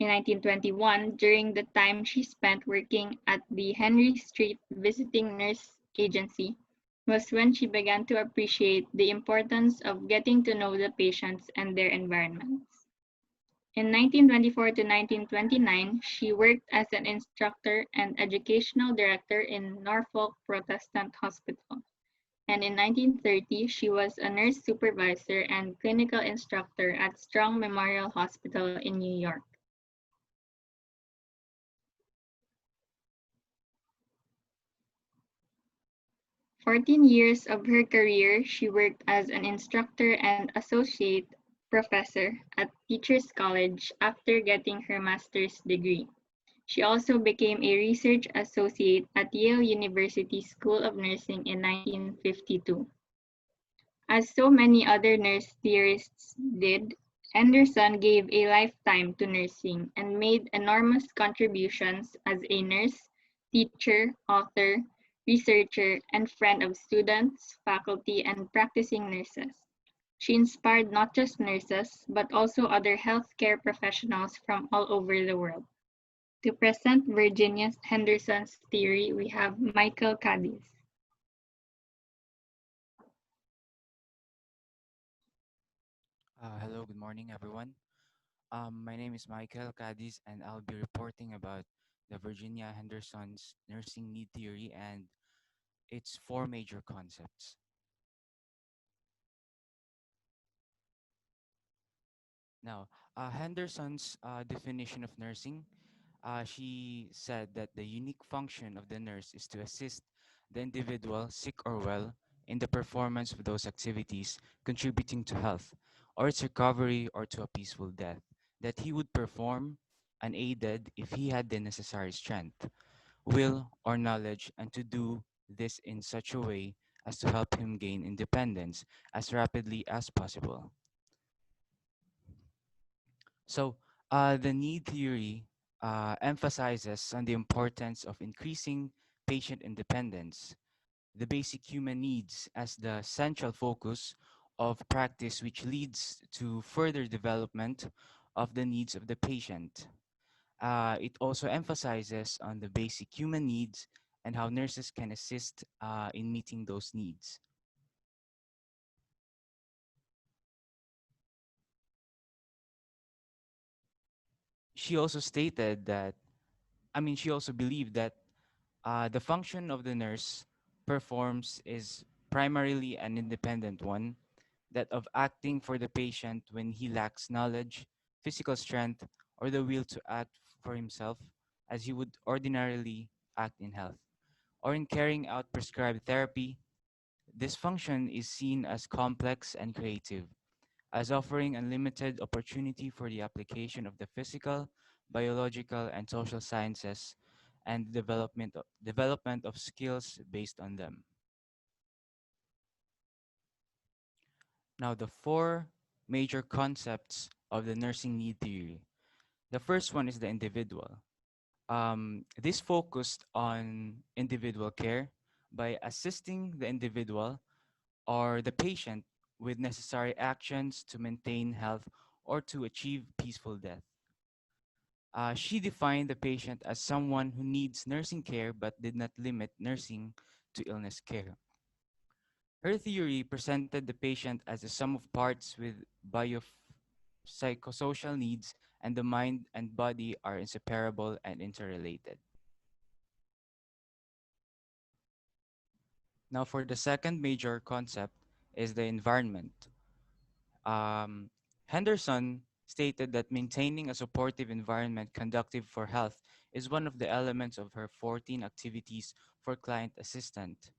in 1921, during the time she spent working at the Henry Street Visiting Nurse Agency, was when she began to appreciate the importance of getting to know the patients and their environments. In 1924 to 1929, she worked as an instructor and educational director in Norfolk Protestant Hospital, and in 1930 she was a nurse supervisor and clinical instructor at Strong Memorial Hospital in New York. For 14 years of her career, she worked as an instructor and associate professor at Teachers College after getting her master's degree. She also became a research associate at Yale University School of Nursing in 1952. As so many other nurse theorists did, Henderson gave a lifetime to nursing and made enormous contributions as a nurse, teacher, author, researcher, and friend of students, faculty, and practicing nurses. She inspired not just nurses, but also other healthcare professionals from all over the world. To present Virginia Henderson's theory, we have Michael Cadiz. Hello, good morning, everyone. My name is Michael Cadiz, and I'll be reporting about the Virginia Henderson's nursing need theory and its four major concepts. Now, Henderson's definition of nursing, she said that the unique function of the nurse is to assist the individual, sick or well, in the performance of those activities contributing to health, or its recovery, or to a peaceful death, that he would perform unaided if he had the necessary strength, will, or knowledge, and to do this in such a way as to help him gain independence as rapidly as possible. So, the need theory emphasizes on the importance of increasing patient independence, the basic human needs as the central focus of practice, which leads to further development of the needs of the patient. It also emphasizes on the basic human needs and how nurses can assist in meeting those needs. She also stated that, she also believed that the function of the nurse performs is primarily an independent one, that of acting for the patient when he lacks knowledge, physical strength, or the will to act for himself as he would ordinarily act in health, or in carrying out prescribed therapy. This function is seen as complex and creative, as offering unlimited opportunity for the application of the physical, biological, and social sciences and development of skills based on them. Now, the four major concepts of the nursing need theory. The first one is the individual. This focused on individual care by assisting the individual or the patient with necessary actions to maintain health or to achieve peaceful death. She defined the patient as someone who needs nursing care but did not limit nursing to illness care. Her theory presented the patient as a sum of parts with biopsychosocial needs, and the mind and body are inseparable and interrelated. Now, for the second major concept is the environment. Um, Henderson stated that maintaining a supportive environment conducive for health is one of the elements of her 14 activities for client assistant.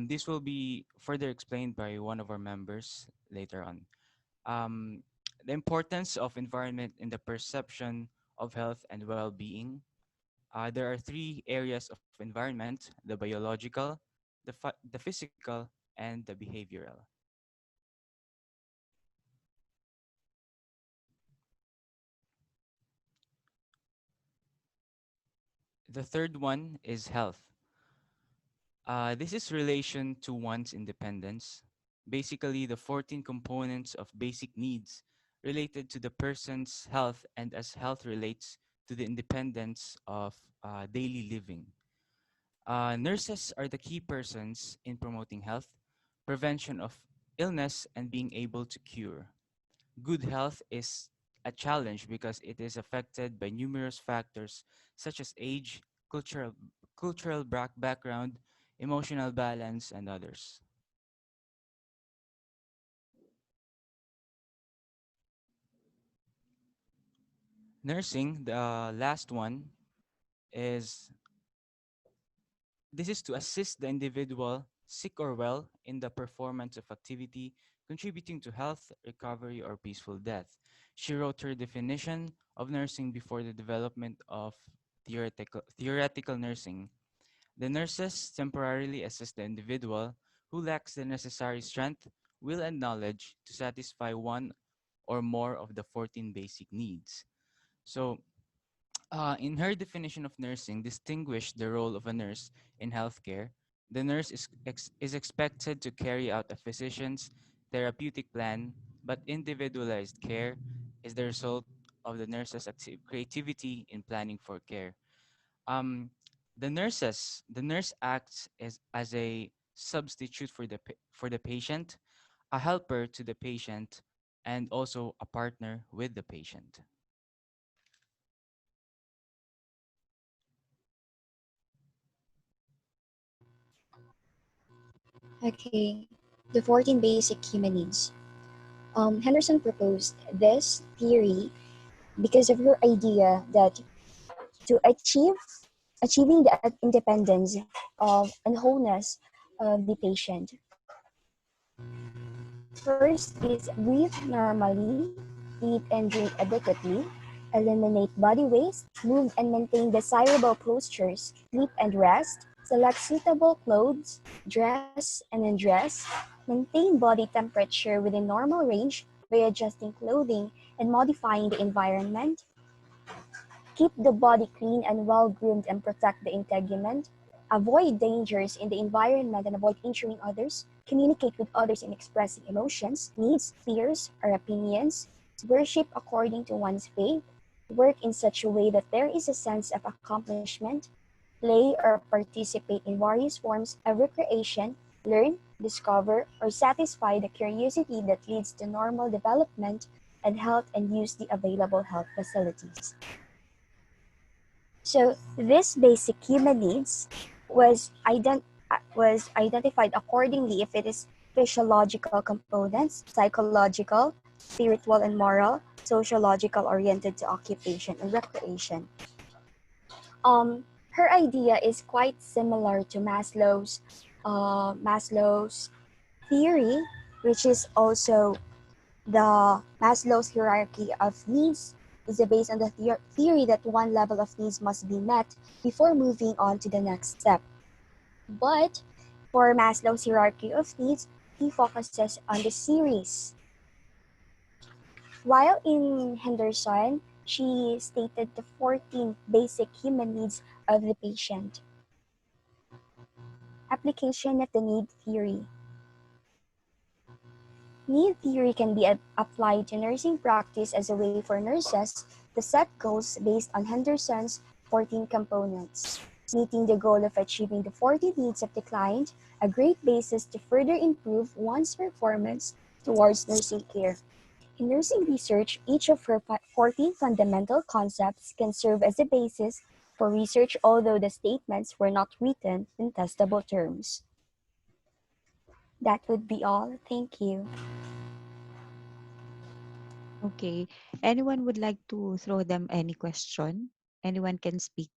This will be further explained by one of our members later on. Um, the importance of environment in the perception of health and well-being. There are three areas of environment: the biological, the physical, and the behavioral. The third one is health. This is relation to one's independence. Basically, the 14 components of basic needs related to the person's health and as health relates to the independence of daily living. Nurses are the key persons in promoting health, prevention of illness, and being able to cure. Good health is a challenge because it is affected by numerous factors such as age, cultural background, emotional balance, and others. Nursing, the last one, is this is to assist the individual, sick or well, in the performance of activity contributing to health, recovery, or peaceful death. She wrote her definition of nursing before the development of theoretical nursing. The nurses temporarily assist the individual who lacks the necessary strength, will, and knowledge to satisfy one or more of the 14 basic needs. So, in her definition of nursing, distinguished the role of a nurse in healthcare. The nurse is expected to carry out a physician's therapeutic plan, but individualized care is the result of the nurse's creativity in planning for care. Um, the nurse acts as a substitute for for the patient, a helper to the patient, and also a partner with the patient. Okay, the 14 basic human needs. Henderson proposed this theory because of her idea that to achieving the independence of and wholeness of the patient. First is breathe normally, eat and drink adequately, eliminate body waste, move and maintain desirable postures, sleep and rest, select suitable clothes, dress and undress, maintain body temperature within normal range by adjusting clothing and modifying the environment, keep the body clean and well groomed and protect the integument. Avoid dangers in the environment and avoid injuring others. Communicate with others in expressing emotions, needs, fears, or opinions. Worship according to one's faith. Work in such a way that there is a sense of accomplishment. Play or participate in various forms of recreation. Learn, discover, or satisfy the curiosity that leads to normal development and health and use the available health facilities. So this basic human needs was identified accordingly if it is physiological components, psychological, spiritual and moral, sociological oriented to occupation and recreation. Her idea is quite similar to Maslow's theory, which is also the Maslow's hierarchy of needs is based on the theory that one level of needs must be met before moving on to the next step. But for Maslow's hierarchy of needs, he focuses on the series. While in Henderson, she stated the 14 basic human needs of the patient. Application of the need theory. Need theory can be applied to nursing practice as a way for nurses to set goals based on Henderson's 14 components, meeting the goal of achieving the 40 needs of the client, a great basis to further improve one's performance towards nursing care. In nursing research, each of her 14 fundamental concepts can serve as a basis for research, although the statements were not written in testable terms. That would be all. Thank you. Okay. Anyone would like to throw them any question? Anyone can speak.